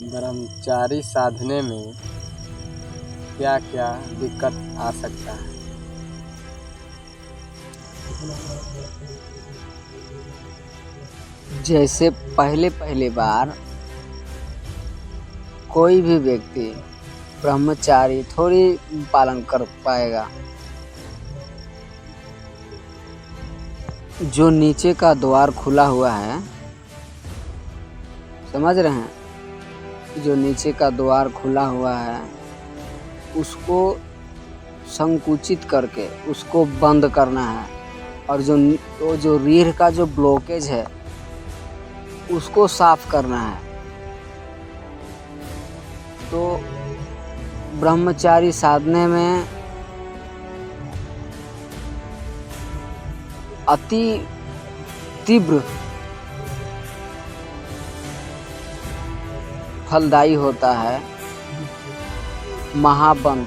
ब्रह्मचारी साधने में क्या क्या दिक्कत आ सकता है? जैसे पहले बार कोई भी व्यक्ति ब्रह्मचारी थोड़ी पालन कर पाएगा। जो नीचे का द्वार खुला हुआ है, समझ रहे हैं, जो नीचे का द्वार खुला हुआ है उसको संकुचित करके उसको बंद करना है, और जो रीढ़ का जो ब्लॉकेज है उसको साफ करना है। तो ब्रह्मचारी साधने में अति तीव्र फलदायी होता है महाबंध,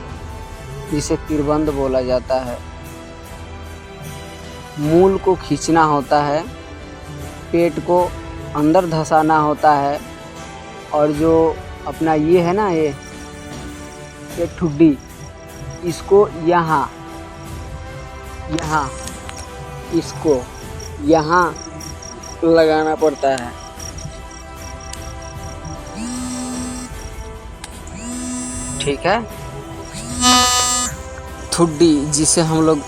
जिसे तीरबंध बोला जाता है। मूल को खींचना होता है, पेट को अंदर धंसाना होता है, और जो अपना ये है ना, ये ठुड्डी, इसको यहाँ इसको यहाँ लगाना पड़ता है। ठीक है। ठुड्डी, जिसे हम लोग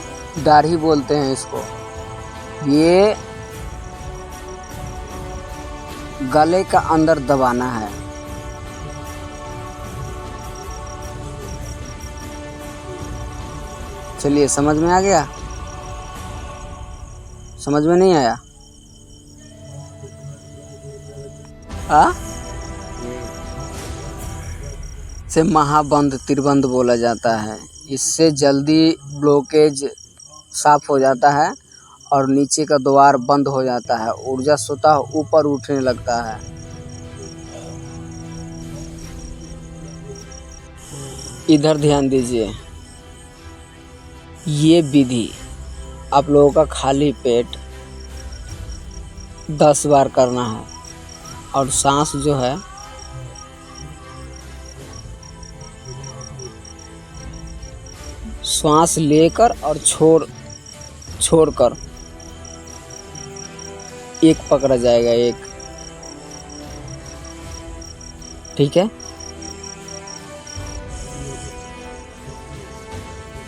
दाढ़ी बोलते हैं, इसको ये गले का अंदर दबाना है। चलिए, समझ में आ गया? समझ में नहीं आया? से महाबंध तीरबंध बोला जाता है। इससे जल्दी ब्लॉकेज साफ हो जाता है और नीचे का द्वार बंद हो जाता है, ऊर्जा स्वतः ऊपर उठने लगता है। इधर ध्यान दीजिए, ये विधि आप लोगों का खाली पेट 10 बार करना है, और सांस जो है श्वास लेकर और छोड़कर एक पकड़ा जाएगा, एक। ठीक है,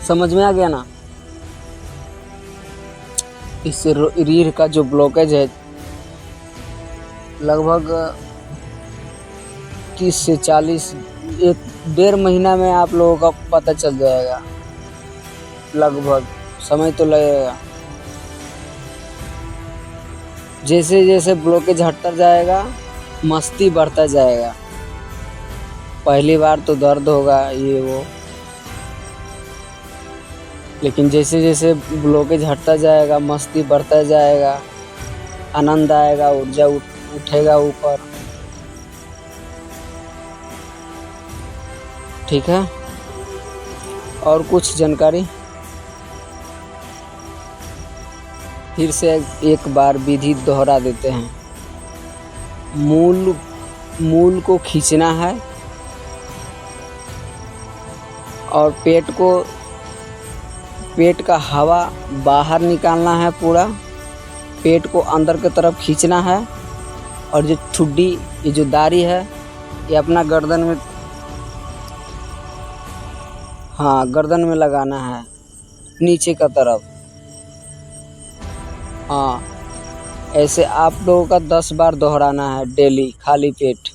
समझ में आ गया ना? इससे रीढ़ का जो ब्लॉकेज है लगभग 30 से 40, 1-1.5 महीना में आप लोगों का पता चल जाएगा। लगभग समय तो लगेगा। जैसे जैसे ब्लॉकेज हटता जाएगा, मस्ती बढ़ता जाएगा। पहली बार तो दर्द होगा, ये वो, लेकिन जैसे जैसे ब्लॉकेज हटता जाएगा, मस्ती बढ़ता जाएगा, आनंद आएगा, ऊर्जा उठेगा ऊपर। ठीक है, और कुछ जानकारी? फिर से एक बार विधि दोहरा देते हैं। मूल को खींचना है, और पेट का हवा बाहर निकालना है पूरा। पेट को अंदर की तरफ खींचना है, और जो ठुड्डी, ये जो दाढ़ी है, ये अपना गर्दन में लगाना है, नीचे का तरफ। ऐसे आप लोगों का 10 बार दोहराना है डेली, खाली पेट,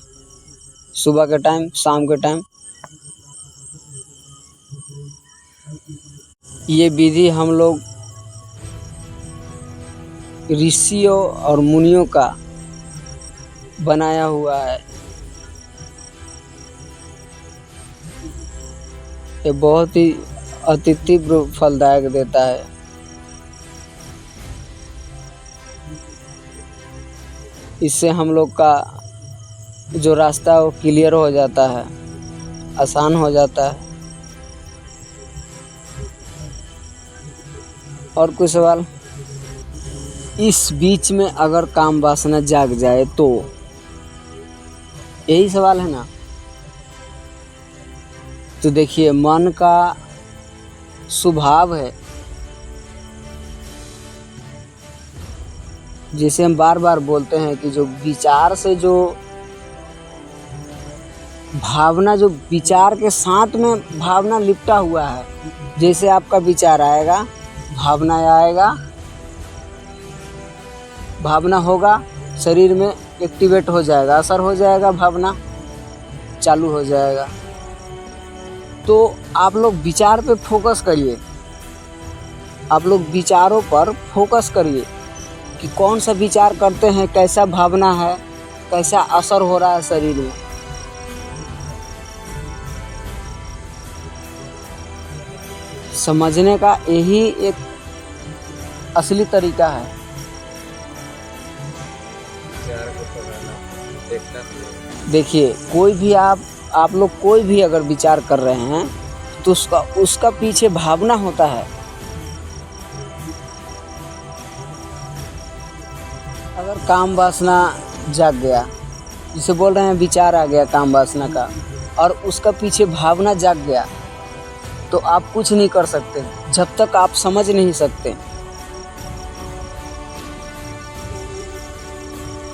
सुबह के टाइम, शाम के टाइम। ये विधि हम लोग ऋषियों और मुनियों का बनाया हुआ है। ये बहुत ही अति तीव्र फलदायक देता है। इससे हम लोग का जो रास्ता है वो क्लियर हो जाता है, आसान हो जाता है। और कोई सवाल? इस बीच में अगर काम वासना जाग जाए तो यही सवाल है ना। तो देखिए, मन का स्वभाव है, जैसे हम बार बार बोलते हैं कि जो विचार से जो भावना, जो विचार के साथ में भावना लिपटा हुआ है, जैसे आपका विचार आएगा भावना आएगा, भावना होगा, शरीर में एक्टिवेट हो जाएगा, असर हो जाएगा, भावना चालू हो जाएगा। तो आप लोग विचार पे फोकस करिए, आप लोग विचारों पर फोकस करिए कि कौन सा विचार करते हैं, कैसा भावना है, कैसा असर हो रहा है शरीर में। समझने का यही एक असली तरीका है। देखिए, कोई भी आप लोग कोई भी अगर विचार कर रहे हैं तो उसका पीछे भावना होता है। अगर काम वासना जाग गया, जिसे बोल रहे हैं विचार आ गया काम वासना का, और उसका पीछे भावना जाग गया, तो आप कुछ नहीं कर सकते जब तक आप समझ नहीं सकते।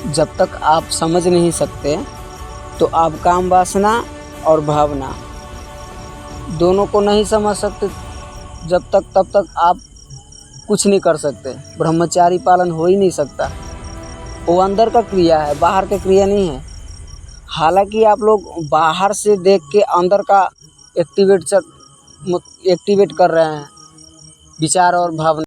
जब तक आप समझ नहीं सकते तो आप काम वासना और भावना दोनों को नहीं समझ सकते। जब तक तब तक आप कुछ नहीं कर सकते, ब्रह्मचारी पालन हो ही नहीं सकता। वो अंदर का क्रिया है, बाहर का क्रिया नहीं है। हालांकि आप लोग बाहर से देख के अंदर का एक्टिवेट कर रहे हैं विचार और भावना।